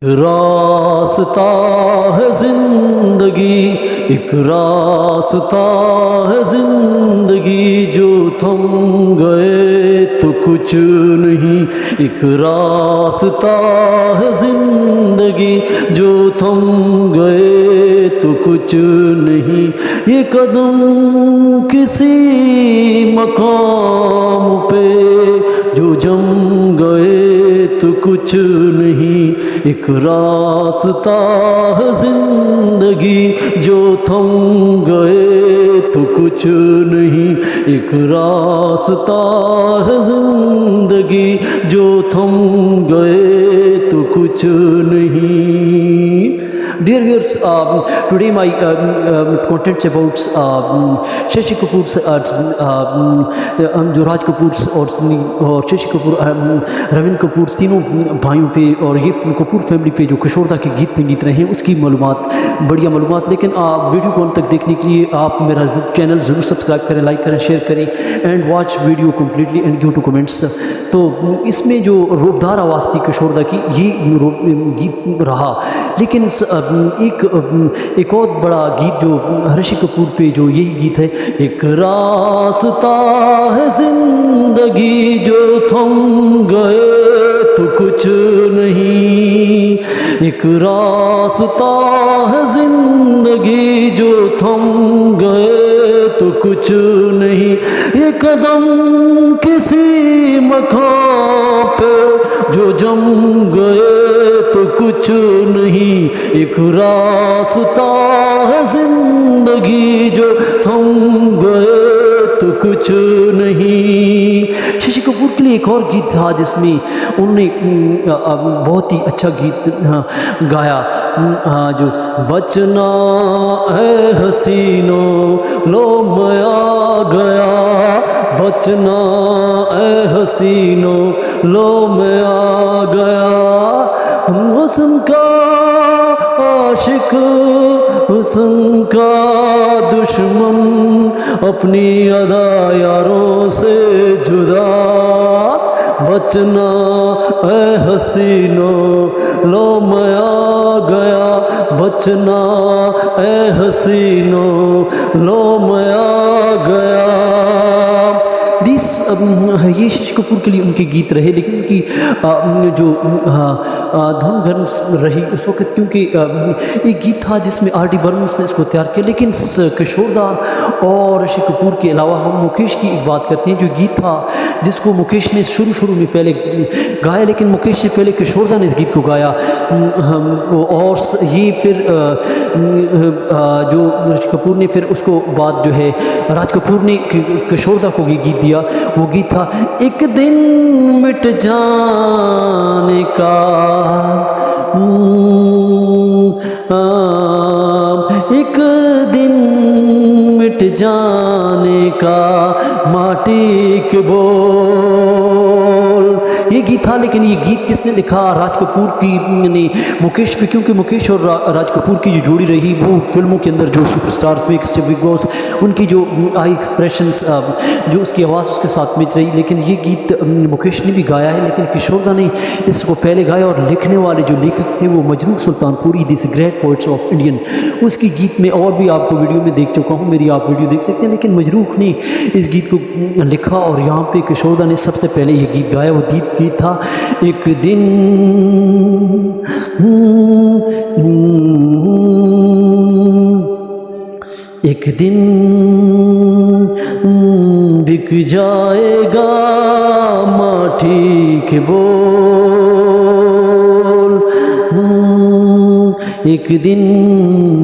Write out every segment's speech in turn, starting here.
रास्ता है जिंदगी, एक रास्ता है जिंदगी, जो थम गए तो कुछ नहीं। एक रास्ता है जिंदगी, जो थम गए तो कुछ नहीं। ये कदम किसी मकाम पे जो जम गए तो कुछ नहीं। एक रास्ता है जिंदगी, जो थम गए तो कुछ नहीं। एक रास्ता है जिंदगी, जो थम गए तो कुछ नहीं। Dear viewers, today my contents about Shashi Kapoor's जो राज कपूर और शशि कपूर रविंद्र कपूर तीनों भाइयों पे और ये कपूर फैमिली पे जो किशोरदा के गीत संगीत रहे हैं उसकी मालूमात, बढ़िया मालूमात। लेकिन आप वीडियो को अंत तक देखने के लिए आप मेरा चैनल ज़रूर सब्सक्राइब करें, लाइक करें, शेयर करें and watch video completely and give to comments. तो इसमें जो रूपदार आवाज़ थी किशोरदा की, ये गीत रहा। लेकिन एक और बड़ा गीत जो ऋषि कपूर पे जो यही गीत है, एक रास्ता है जिंदगी, जो थम गए तो कुछ नहीं। एक रास्ता है जिंदगी, जो थम गए तो कुछ नहीं। ये कदम किसी मकाम पे जो जम गए तो कुछ नहीं। एक रास्ता है जिंदगी, जो थम गए तो कुछ नहीं। शशि कपूर के लिए एक और गीत था जिसमें उन्होंने बहुत ही अच्छा गीत गाया, जो बचना है हसीनों लो मैं आ गया, बचना है हसीनों लो मैं आ गया। हुस्न का आशिक, हुस्न का दुश्मन, अपनी अदा यारों से जुदा। बचना है हसीनों लो मैं आ गया, बचना है हसीनों लो मैं आ गया। ये शशि कपूर के लिए उनके गीत रहे। लेकिन उनकी जो धुन गर्म रही उस वक्त, क्योंकि एक गीत था जिसमें आर डी बर्मन ने इसको तैयार किया। लेकिन किशोरदा और ऋषि कपूर के अलावा हम मुकेश की एक बात करते हैं, जो गीत था जिसको मुकेश ने शुरू में पहले गाया, लेकिन मुकेश से पहले किशोरदा ने इस गीत को गाया। और ये फिर जो ऋषि कपूर ने फिर उसको बाद जो है राज कपूर ने किशोरदा को ये गीत दिया। वो गीत था एक दिन मिट जाने का, एक दिन मिट जाने का माटी के बोल, ये गीत था। लेकिन ये गीत किसने लिखा? राज कपूर की ने मुकेश पे, क्योंकि मुकेश और राज कपूर की जो जोड़ी रही वो फिल्मों के अंदर जो सुपरस्टार में स्टेप बिग बॉस, उनकी जो आई एक्सप्रेशंस, जो उसकी आवाज़ उसके साथ में रही। लेकिन ये गीत मुकेश ने भी गाया है, लेकिन किशोरदा ने इसको पहले गाया। और लिखने वाले जो लेखक थे वो Majrooh Sultanpuri, this great poets of Indian, उसकी गीत में और भी आपको वीडियो में देख चुका हूँ, मेरी आप वीडियो देख सकते हैं। लेकिन मजरूह ने इस गीत को लिखा और यहाँ पे किशोरदा ने सबसे पहले ये गीत गाया। वो गीत था एक दिन एक दिन बिक जाएगा माटी के बोल, एक दिन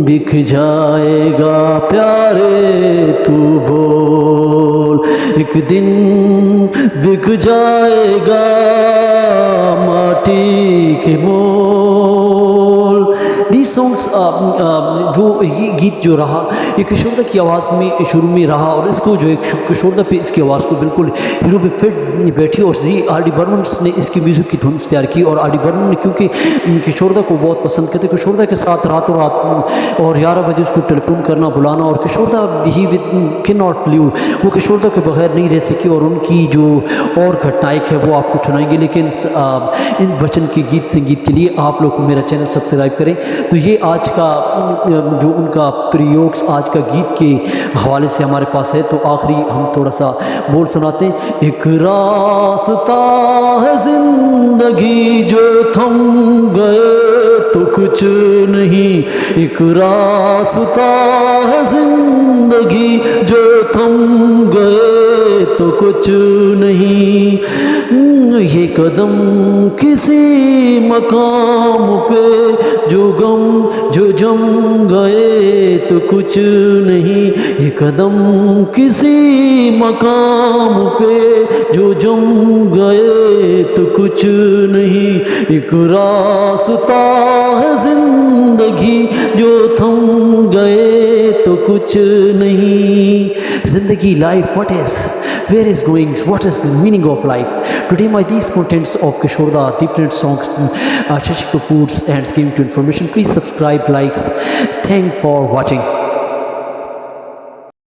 बिक जाएगा प्यारे तू बोल, एक दिन बिक जाएगा माटी के बोल। दीज सॉन्ग्स जो ये गीत जो रहा ये किशोरदा की आवाज़ में शुरू में रहा और इसको जो एक किशोरदा पे इसकी आवाज़ को बिल्कुल हीरो पे फिट बैठी और जी आर डी बर्मन ने इसकी म्यूज़िक की धुन तैयार की और आर डी बर्मन ने क्योंकि किशोरदा को बहुत पसंद करते किशोरदा के साथ रातों रात और 11 बजे उसको टेलीफोन करना बुलाना और किशोरदा ही कैन नॉट लिव वो किशोरदा के बगैर नहीं रह सकी और उनकी जो और घटनाएँ है वो आपको सुनाएंगे। लेकिन इन बच्चन के गीत संगीत के लिए आप लोग मेरा चैनल सब्सक्राइब करें। तो ये आज का जो उनका प्रयोग आज का गीत के हवाले से हमारे पास है तो आखिरी हम थोड़ा सा बोल सुनाते हैं। एक रास्ता है जिंदगी जो थम गए तो कुछ नहीं, एक रास्ता है जिंदगी जो थम गए तो कुछ नहीं, ये कदम किसी मकाम पे जो गम जो जम गए तो कुछ नहीं, ये कदम किसी मकाम पे जो जम गए तो कुछ नहीं, एक रास्ता है जिंदगी जो थम गए तो कुछ नहीं। जिंदगी life what is where is going, what is the meaning of life. Today my these contents of Kishorda different songs Shashi Kapoor's and giving to information. Please subscribe, likes. Thank for watching.